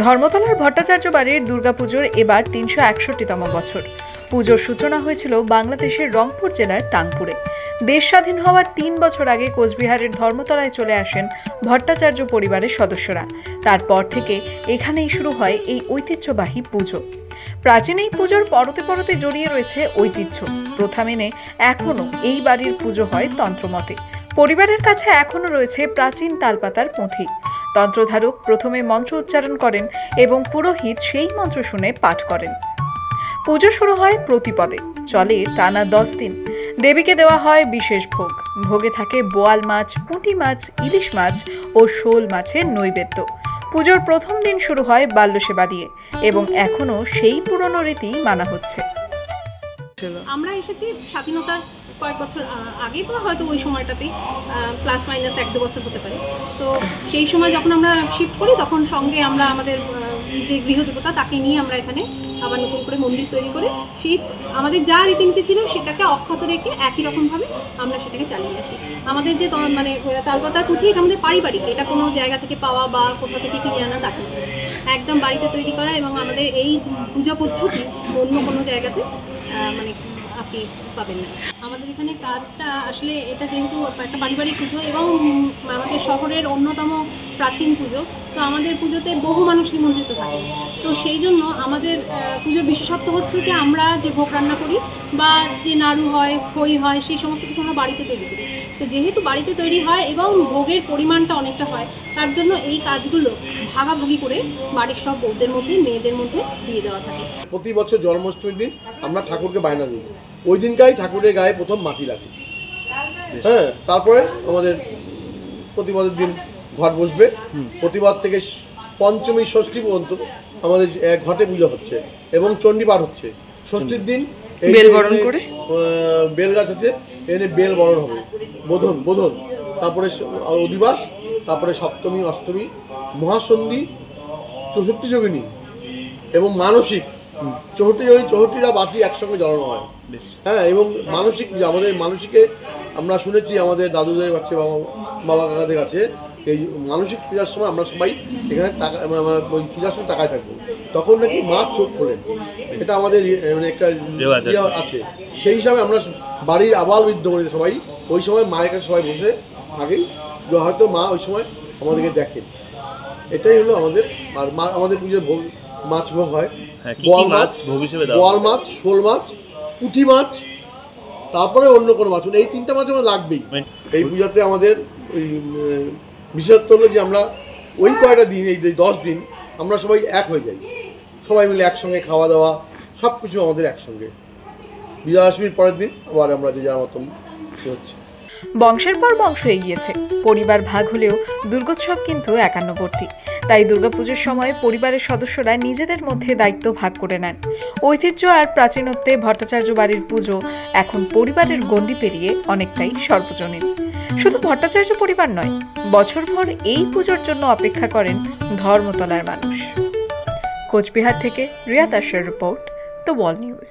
ধর্মতলার ভট্টাচার্য বাড়ির দুর্গাপুজোর এবার ৩৬১তম বছর। পুজোর সূচনা হয়েছিল বাংলাদেশের রংপুর জেলার টাংপুরে। দেশ স্বাধীন হওয়ার ৩ বছর আগে কোচবিহারের ধর্মতলায় চলে আসেন ভট্টাচার্য পরিবারের সদস্যরা। তারপর থেকে এখানেই শুরু হয় এই ঐতিহ্যবাহী পুজো। প্রাচীন এই পুজোর পরতে পরতে জড়িয়ে রয়েছে ঐতিহ্য। প্রথা মেনে এখনও এই বাড়ির পুজো হয় তন্ত্রমতে। পরিবারের কাছে এখনও রয়েছে প্রাচীন তালপাতার পুঁথি। তন্ত্রধারক প্রথমে মন্ত্র উচ্চারণ করেন এবং পুরোহিত সেই মন্ত্র শুনে পাঠ করেন। পুজো শুরু হয় প্রতিপদে, চলে টানা 10 দিন। দেবীকে দেওয়া হয় বিশেষ ভোগ। ভোগে থাকে বোয়াল মাছ, পুঁটি মাছ, ইলিশ মাছ ও শোল মাছের নৈবেদ্য। পুজোর প্রথম দিন শুরু হয় বাল্যসেবা দিয়ে এবং এখনো সেই পুরনো রীতি মানা হচ্ছে। আমরা এসেছি স্বাধীনতার কয়েক বছর আগে বা হয়তো ওই সময়টাতেই, প্লাস মাইনাস 1-2 বছর হতে পারে। তো সেই সময় যখন আমরা শিফট করি তখন সঙ্গে আমরা আমাদের যে গৃহদেবতা তাকে নিয়ে আমরা এখানে আবার নতুন করে মন্দির তৈরি করে সেই আমাদের যা রীতিনীতি ছিল সেটাকে অক্ষত রেখে একই রকমভাবে আমরা সেটাকে চালিয়ে আসি। আমাদের যে মানে তালপাতার পুঁথি, এটা আমাদের পারিবারিক, এটা কোনো জায়গা থেকে পাওয়া বা কোথা থেকে কিনে আনা তা নয়, একদম বাড়িতে তৈরি করা। এবং আমাদের এই পূজা পদ্ধতি অন্য কোনো জায়গাতে মানে আপনি পাবেন না। আমাদের এখানে কাজটা আসলে এটা যেহেতু একটা পারিবারিক পুজো এবং আমাদের শহরের অন্যতম প্রাচীন পুজো, তো আমাদের পুজোতে বহু মানুষ নিমন্ত্রিত থাকে। তো সেই জন্য আমাদের পুজোর বিশেষত্ব হচ্ছে যে আমরা যে ভোগ রান্না করি বা যে নাড়ু হয়, খই হয়, সেই সমস্ত কিছু আমরা বাড়িতে তৈরি করি। তো যেহেতু বাড়িতে তৈরি হয় এবং ভোগের পরিমাণটা অনেকটা হয়, তার জন্য এই কাজগুলো ভাগাভাগি করে বাড়ির সব বউদের মধ্যে, মেয়েদের মধ্যে দিয়ে দেওয়া থাকে। প্রতি বছর জন্মাষ্টমীর দিন আমরা ঠাকুরকে বায়না দিই, ওই দিনকাই ঠাকুরের গায়ে প্রথম মাটি লাগে। হ্যাঁ, তারপরে আমাদের প্রতিবাদের দিন ঘট বসবে। প্রতিবাদ থেকে পঞ্চমী ষষ্ঠী পর্যন্ত আমাদের ঘটে পুজো হচ্ছে এবং চণ্ডী পাঠ হচ্ছে। ষষ্ঠীর দিন বেল বরণ করে বেল গাছ আছে, এনে বেল বরণ হবে, বোধন, তারপরে অধিবাস, তারপরে সপ্তমী, অষ্টমী, মহাসন্ধি, 64 যোগিনী এবং মানসিক 64টা বাতি একসঙ্গে জ্বালানো হয়। হ্যাঁ, এবং মানসিক আমাদের মানসিকে আমরা শুনেছি আমাদের দাদুদের কাছে, বাবা কাকাদের কাছে, এই মানসিক পূজার সময় আমরা সবাই এখানে ওই পূজার সময় তাকায় থাকবো, তখন নাকি মা চোখ খোলেন। এটা আমাদের মানে একটা আছে। সেই হিসাবে আমরা বাড়ির আবাল বৃদ্ধ করি সবাই ওই সময় মায়ের কাছে সবাই বসে থাকি, হয়তো মা ওই সময় আমাদেরকে দেখেন। এটাই হলো আমাদের। আর মা আমাদের পুজোর ভোগ, মাছ ভোগ হয়, বোয়াল মাছ, শোল মাছ, পুঁটি মাছ, তারপরে অন্য কোনো মাছ, এই 3টা মাছ আমার লাগবেই। এই পূজাতে আমাদের ওই বিশেষত্ব হলো যে আমরা ওই কয়টা দিন, এই 10 দিন আমরা সবাই এক হয়ে যাই, সবাই মিলে একসঙ্গে খাওয়া দাওয়া সব কিছু আমাদের একসঙ্গে। বিজয়াদশমীর পরের দিন আবার আমরা যে যার মতন হচ্ছে। বংশের পর বংশ এগিয়েছে, পরিবার ভাগ হলেও দুর্গোৎসব কিন্তু একান্নবর্তী। তাই দুর্গাপুজোর সময় পরিবারের সদস্যরা নিজেদের মধ্যে দায়িত্ব ভাগ করে নেন। ঐতিহ্য আর প্রাচীনত্বে ভট্টাচার্য বাড়ির পুজো এখন পরিবারের গণ্ডি পেরিয়ে অনেকটাই সর্বজনীন। শুধু ভট্টাচার্য পরিবার নয়, বছরভর এই পুজোর জন্য অপেক্ষা করেন ধর্মতলার মানুষ। কোচবিহার থেকে রিয়া দাসের রিপোর্ট, দ্য ওয়াল নিউজ।